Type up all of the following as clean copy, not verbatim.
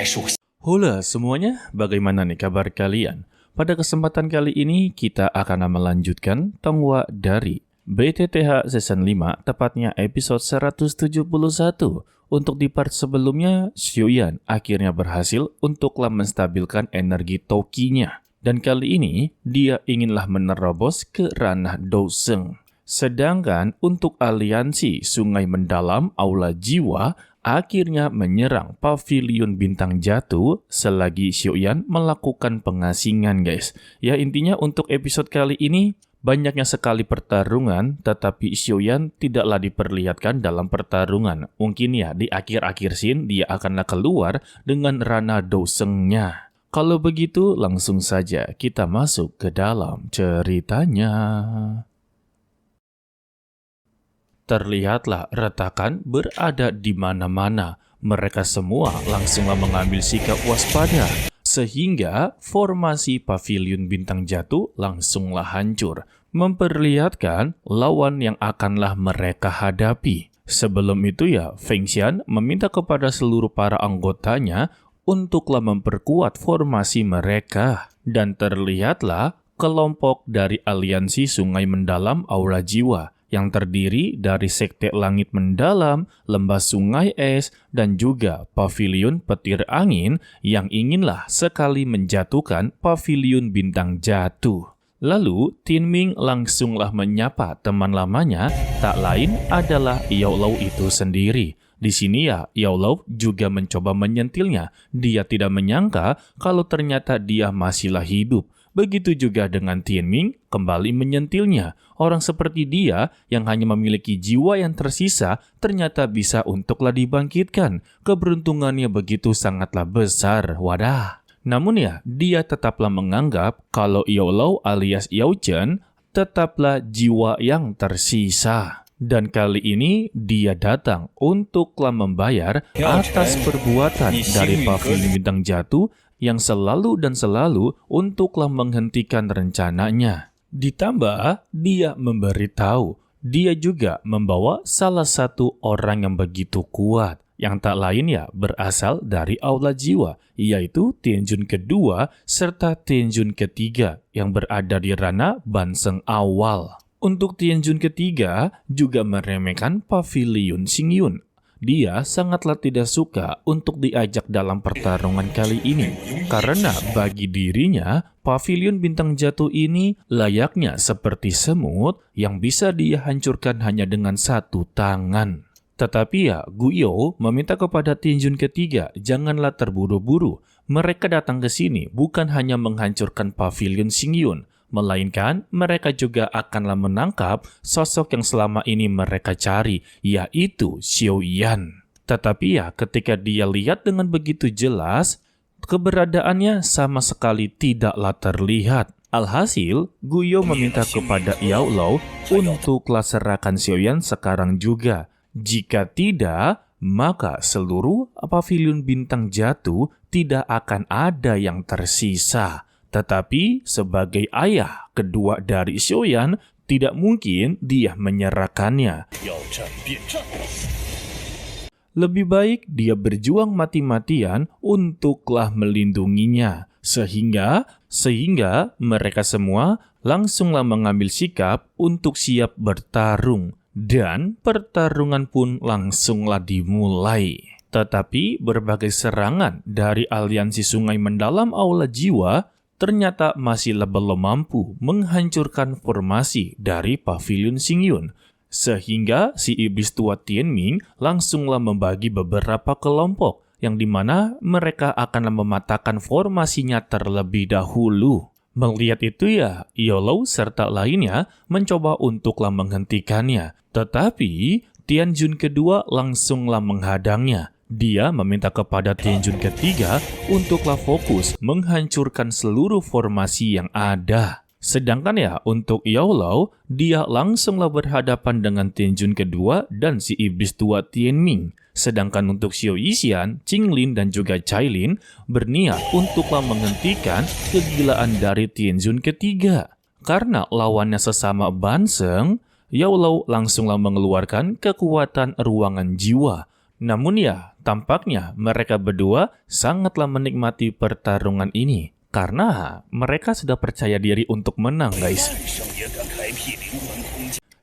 Halo semuanya, bagaimana nih kabar kalian? Pada kesempatan kali ini kita akan melanjutkan Tonghua dari BTTH Season 5, tepatnya episode 171. Untuk di part sebelumnya, Xiuyan akhirnya berhasil untuklah menstabilkan energi Tokinya. Dan kali ini, dia inginlah menerobos ke ranah Douseng. Sedangkan untuk aliansi Sungai Mendalam Aula Jiwa akhirnya menyerang Pavilion Bintang Jatuh selagi Xiuyan melakukan pengasingan, guys. Ya, intinya untuk episode kali ini banyaknya sekali pertarungan, tetapi Xiuyan tidaklah diperlihatkan dalam pertarungan. Mungkin ya di akhir-akhir scene dia akanlah keluar dengan ranah Dousengnya. Kalau begitu langsung saja kita masuk ke dalam ceritanya. Terlihatlah retakan berada di mana-mana. Mereka semua langsunglah mengambil sikap waspada. Sehingga formasi Pavilion Bintang Jatuh langsunglah hancur. Memperlihatkan lawan yang akanlah mereka hadapi. Sebelum itu ya, Feng Xian meminta kepada seluruh para anggotanya untuklah memperkuat formasi mereka. Dan terlihatlah kelompok dari aliansi Sungai Mendalam Aura Jiwa yang terdiri dari Sekte Langit Mendalam, Lembah Sungai Es, dan juga Pavilion Petir Angin yang inginlah sekali menjatuhkan Pavilion Bintang Jatuh. Lalu, Tin Ming langsunglah menyapa teman lamanya, tak lain adalah Yao Lao itu sendiri. Di sini ya, Yao Lao juga mencoba menyentilnya. Dia tidak menyangka kalau ternyata dia masihlah hidup. Begitu juga dengan Tin Ming kembali menyentilnya. Orang seperti dia yang hanya memiliki jiwa yang tersisa ternyata bisa untuklah dibangkitkan. Keberuntungannya begitu sangatlah besar, wadah. Namun ya, dia tetaplah menganggap kalau Yao Lao alias Yao Chen tetaplah jiwa yang tersisa. Dan kali ini dia datang untuklah membayar atas perbuatan dari Pavilion Bintang Jatuh yang selalu dan selalu untuklah menghentikan rencananya. Ditambah, dia memberitahu, dia juga membawa salah satu orang yang begitu kuat, yang tak lain ya berasal dari Aula Jiwa, yaitu Tianjun kedua serta Tianjun ketiga yang berada di ranah Banseng awal. Untuk Tianjun ketiga juga meremehkan Pavilion Xingyun. Dia sangatlah tidak suka untuk diajak dalam pertarungan kali ini. Karena bagi dirinya, Pavilion Bintang Jatuh ini layaknya seperti semut yang bisa dia hancurkan hanya dengan satu tangan. Tetapi ya, Guyo meminta kepada Tianjun ketiga, janganlah terburu-buru. Mereka datang ke sini bukan hanya menghancurkan Pavilion Xingyun, melainkan mereka juga akanlah menangkap sosok yang selama ini mereka cari, yaitu Xiuyan. Tetapi ya, ketika dia lihat dengan begitu jelas, keberadaannya sama sekali tidaklah terlihat. Alhasil, Guyo meminta kepada Yao Lao untuklah serahkan Xiuyan sekarang juga. Jika tidak, maka seluruh Pavilion Bintang Jatuh tidak akan ada yang tersisa. Tetapi sebagai ayah kedua dari Xiuyan, tidak mungkin dia menyerahkannya. Lebih baik dia berjuang mati-matian untuklah melindunginya. Sehingga mereka semua langsunglah mengambil sikap untuk siap bertarung. Dan pertarungan pun langsunglah dimulai. Tetapi berbagai serangan dari aliansi Sungai Mendalam Aula Jiwa ternyata masihlah belum mampu menghancurkan formasi dari Pavilion Xingyun. Sehingga si iblis tua Tin Ming langsunglah membagi beberapa kelompok yang dimana mereka akan mematahkan formasinya terlebih dahulu. Melihat itu ya, Yao Lao serta lainnya mencoba untuklah menghentikannya. Tetapi Tianjun kedua langsunglah menghadangnya. Dia meminta kepada Tianjun ketiga untuklah fokus menghancurkan seluruh formasi yang ada. Sedangkan ya untuk Yao Lao, dia langsunglah berhadapan dengan Tianjun kedua dan si iblis tua Tian Ming. Sedangkan untuk Xiao Yixian, Qinglin dan juga Cailin berniat untuklah menghentikan kegilaan dari Tianjun ketiga. Karena lawannya sesama Banseng, Yao Lao langsunglah mengeluarkan kekuatan ruangan jiwa. Namun ya, tampaknya mereka berdua sangatlah menikmati pertarungan ini. Karena mereka sudah percaya diri untuk menang, guys.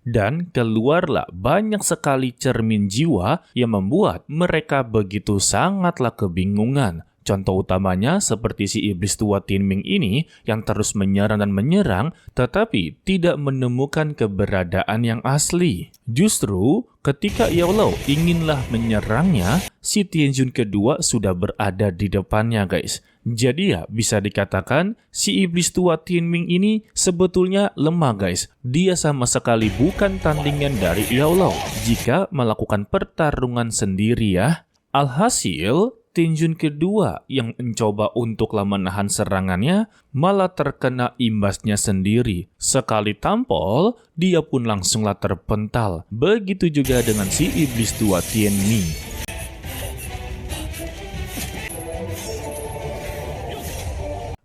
Dan keluarlah banyak sekali cermin jiwa yang membuat mereka begitu sangatlah kebingungan. Contoh utamanya seperti si iblis tua Tinming ini yang terus menyerang dan menyerang tetapi tidak menemukan keberadaan yang asli. Justru ketika Yaolou inginlah menyerangnya, si Tianjun kedua sudah berada di depannya, guys. Jadi ya bisa dikatakan si iblis tua Tinming ini sebetulnya lemah, guys. Dia sama sekali bukan tandingan dari Yaolou jika melakukan pertarungan sendiri ya. Alhasil Tianjun kedua yang mencoba untuklah menahan serangannya malah terkena imbasnya sendiri. Sekali tampol, dia pun langsunglah terpental. Begitu juga dengan si iblis tua Tianming.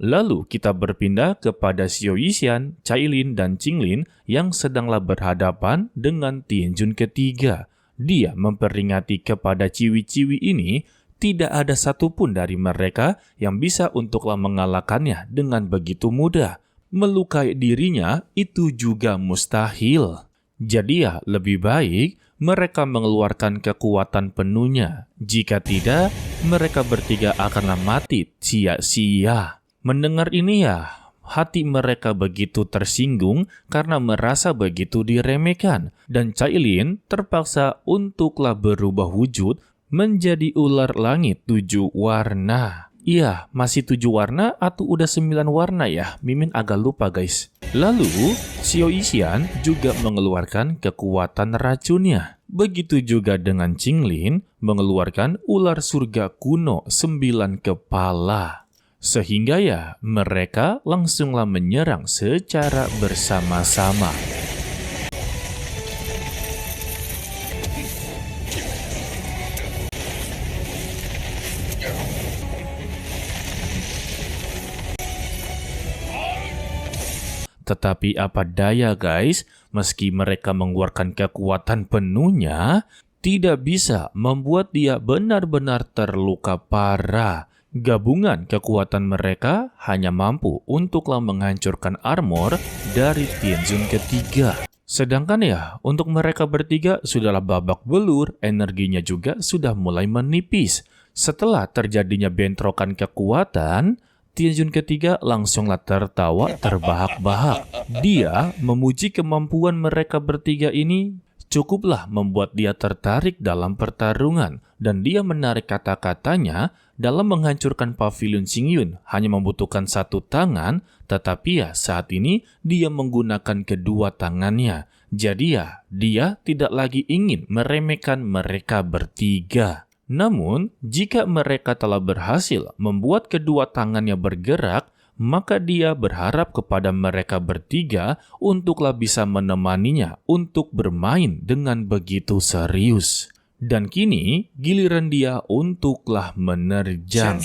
Lalu kita berpindah kepada Xiao Yixian, Cailin, dan Qinglin yang sedanglah berhadapan dengan Tianjun ketiga. Dia memperingati kepada ciwi-ciwi ini, tidak ada satupun dari mereka yang bisa untuklah mengalahkannya dengan begitu mudah. Melukai dirinya itu juga mustahil. Jadi ya lebih baik mereka mengeluarkan kekuatan penuhnya. Jika tidak, mereka bertiga akanlah mati sia-sia. Mendengar ini ya, hati mereka begitu tersinggung karena merasa begitu diremehkan. Dan Cailin terpaksa untuklah berubah wujud menjadi ular langit 7 warna. Iya, masih 7 warna atau udah 9 warna ya? Mimin agak lupa, guys. Lalu, Xiao Yixian juga mengeluarkan kekuatan racunnya. Begitu juga dengan Qinglin mengeluarkan ular surga kuno 9 kepala. Sehingga ya, mereka langsunglah menyerang secara bersama-sama. Tetapi apa daya, guys, meski mereka mengeluarkan kekuatan penuhnya, tidak bisa membuat dia benar-benar terluka parah. Gabungan kekuatan mereka hanya mampu untuklah menghancurkan armor dari Tianjun ketiga. Sedangkan ya, untuk mereka bertiga sudahlah babak belur, energinya juga sudah mulai menipis. Setelah terjadinya bentrokan kekuatan, Tianjun ketiga langsunglah tertawa terbahak-bahak. Dia memuji kemampuan mereka bertiga ini cukuplah membuat dia tertarik dalam pertarungan. Dan dia menarik kata-katanya dalam menghancurkan pavilion Xingyun hanya membutuhkan 1 tangan, tetapi ya saat ini dia menggunakan kedua tangannya. Jadi ya, dia tidak lagi ingin meremehkan mereka bertiga. Namun, jika mereka telah berhasil membuat kedua tangannya bergerak, maka dia berharap kepada mereka bertiga untuklah bisa menemaninya untuk bermain dengan begitu serius. Dan kini, giliran dia untuklah menerjang.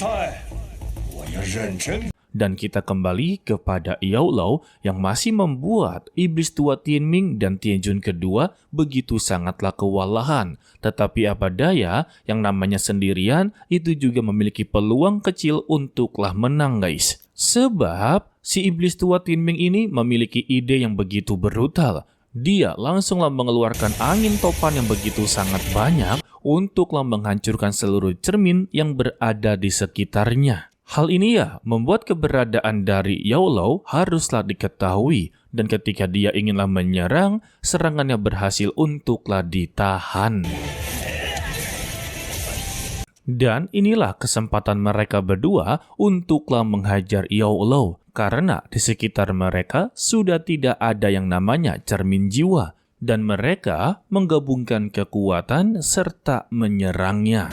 Dan kita kembali kepada Yaolou yang masih membuat iblis tua Tinming dan Tianjun kedua begitu sangatlah kewalahan. Tetapi apa daya, yang namanya sendirian itu juga memiliki peluang kecil untuklah menang, guys. Sebab si iblis tua Tinming ini memiliki ide yang begitu brutal. Dia langsunglah mengeluarkan angin topan yang begitu sangat banyak untuklah menghancurkan seluruh cermin yang berada di sekitarnya. Hal ini ya membuat keberadaan dari Yaolou haruslah diketahui, dan ketika dia inginlah menyerang, serangannya berhasil untuklah ditahan. Dan inilah kesempatan mereka berdua untuklah menghajar Yaolou, karena di sekitar mereka sudah tidak ada yang namanya cermin jiwa, dan mereka menggabungkan kekuatan serta menyerangnya.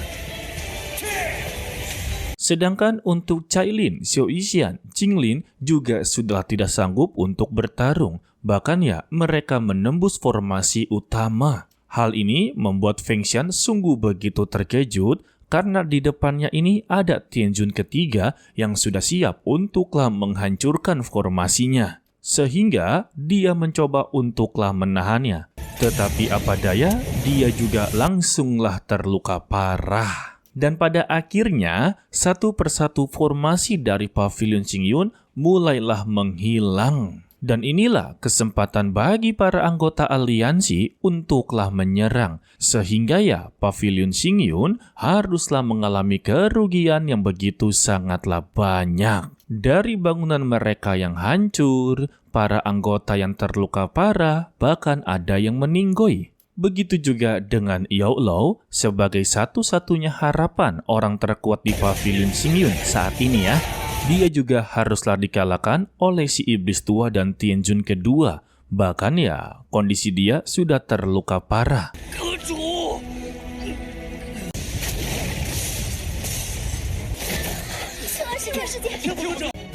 Sedangkan untuk Cailin, Xiao Yixian, Qinglin juga sudah tidak sanggup untuk bertarung. Bahkan ya, mereka menembus formasi utama. Hal ini membuat Feng Xian sungguh begitu terkejut karena di depannya ini ada Tianjun ketiga yang sudah siap untuklah menghancurkan formasinya. sehingga dia mencoba untuklah menahannya. Tetapi apa daya, dia juga langsunglah terluka parah. Dan pada akhirnya, satu persatu formasi dari Paviliun Xingyun mulailah menghilang. Dan inilah kesempatan bagi para anggota aliansi untuklah menyerang. Sehingga ya, Paviliun Xingyun haruslah mengalami kerugian yang begitu sangatlah banyak. Dari bangunan mereka yang hancur, para anggota yang terluka parah, bahkan ada yang meninggoy. Begitu juga dengan Yao Lao sebagai satu-satunya harapan orang terkuat di Paviliun Xingyun saat ini ya. Dia juga haruslah dikalahkan oleh si iblis tua dan Tianjun kedua. Bahkan ya, kondisi dia sudah terluka parah.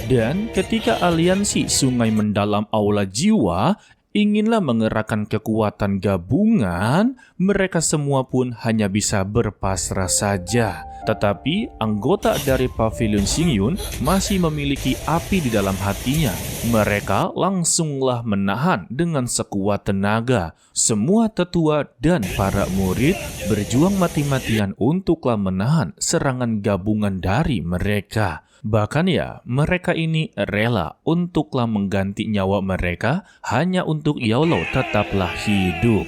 Dan ketika aliansi Sungai Mendalam Aula Jiwa inginlah mengerahkan kekuatan gabungan, mereka semua pun hanya bisa berpasrah saja. Tetapi anggota dari Paviliun Xingyun masih memiliki api di dalam hatinya. Mereka langsunglah menahan dengan sekuat tenaga. Semua tetua dan para murid berjuang mati-matian untuklah menahan serangan gabungan dari mereka. Bahkan ya, mereka ini rela untuklah mengganti nyawa mereka hanya untuk Yao Lao tetaplah hidup.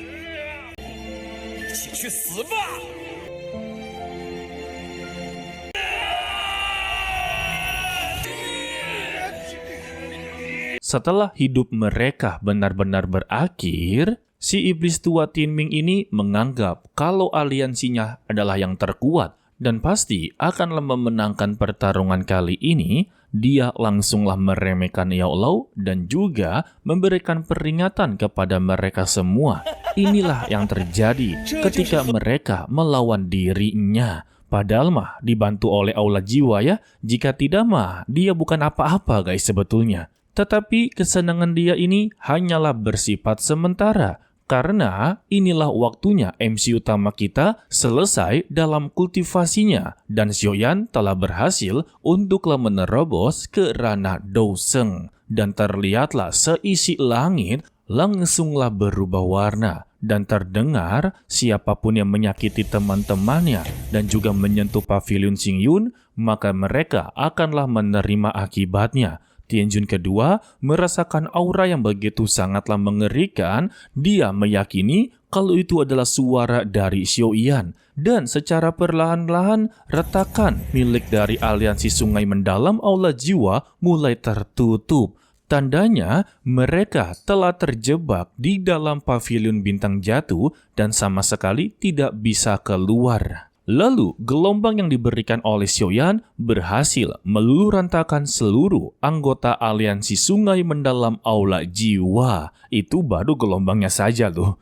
Setelah hidup mereka benar-benar berakhir, si iblis tua Tinming ini menganggap kalau aliansinya adalah yang terkuat dan pasti akanlah memenangkan pertarungan kali ini. Dia langsunglah meremehkan Yao Lao dan juga memberikan peringatan kepada mereka semua. Inilah yang terjadi ketika mereka melawan dirinya. Padahal mah dibantu oleh Aula Jiwa ya. Jika tidak mah dia bukan apa-apa guys sebetulnya. Tetapi kesenangan dia ini hanyalah bersifat sementara. Karena inilah waktunya MC utama kita selesai dalam kultivasinya. Dan Xiaoyan telah berhasil untuklah menerobos ke ranah Douseng. Dan terlihatlah seisi langit langsunglah berubah warna. Dan terdengar siapapun yang menyakiti teman-temannya dan juga menyentuh Paviliun Xingyun, maka mereka akanlah menerima akibatnya. Tianjun kedua merasakan aura yang begitu sangatlah mengerikan. Dia meyakini kalau itu adalah suara dari Xiaoyan. Dan secara perlahan-lahan retakan milik dari aliansi Sungai Mendalam Aula Jiwa mulai tertutup. Tandanya mereka telah terjebak di dalam Paviliun Bintang Jatuh dan sama sekali tidak bisa keluar. Lalu, gelombang yang diberikan oleh Xiaoyan berhasil meluluhrantakan seluruh anggota aliansi Sungai Mendalam Aula Jiwa. Itu baru gelombangnya saja loh.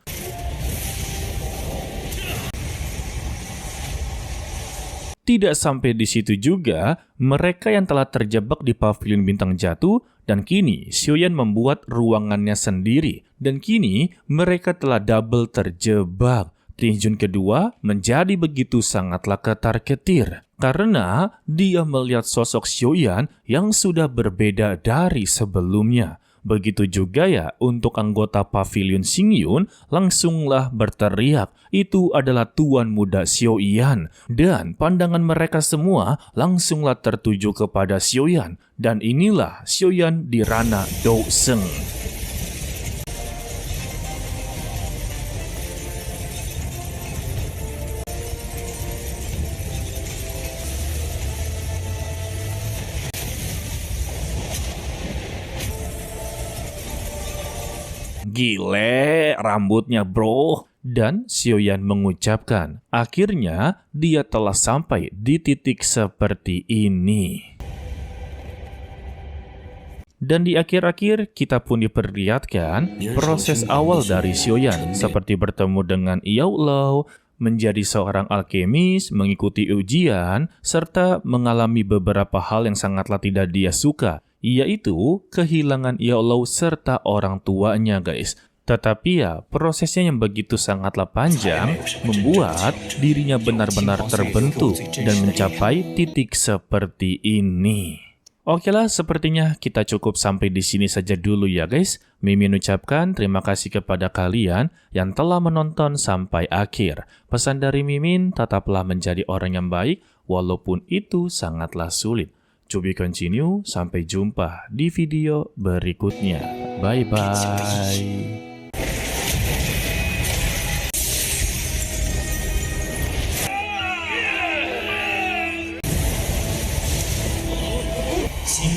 Tidak sampai di situ juga, mereka yang telah terjebak di Paviliun Bintang Jatuh dan kini Xiaoyan membuat ruangannya sendiri. Dan kini mereka telah double terjebak. Tianjun kedua menjadi begitu sangatlah ketar-ketir karena dia melihat sosok Xiaoyan yang sudah berbeda dari sebelumnya. Begitu juga ya untuk anggota Paviliun Xingyun langsunglah berteriak, itu adalah Tuan Muda Xiaoyan. Dan pandangan mereka semua langsunglah tertuju kepada Xiaoyan. Dan inilah Xiaoyan di ranah Douseng. Gile, rambutnya bro. Dan Xiaoyan mengucapkan, akhirnya dia telah sampai di titik seperti ini. Dan di akhir-akhir kita pun diperlihatkan proses awal dari Xiaoyan seperti bertemu dengan Yao Lao, menjadi seorang alkemis, mengikuti ujian, serta mengalami beberapa hal yang sangatlah tidak dia suka, yaitu kehilangan Yao Lao serta orang tuanya guys. Tetapi ya prosesnya yang begitu sangatlah panjang membuat dirinya benar-benar terbentuk dan mencapai titik seperti ini. Oke lah, sepertinya kita cukup sampai di sini saja dulu ya guys. Mimin ucapkan terima kasih kepada kalian yang telah menonton sampai akhir. Pesan dari Mimin, tetaplah menjadi orang yang baik walaupun itu sangatlah sulit. To be continue, sampai jumpa di video berikutnya. Bye-bye. Xin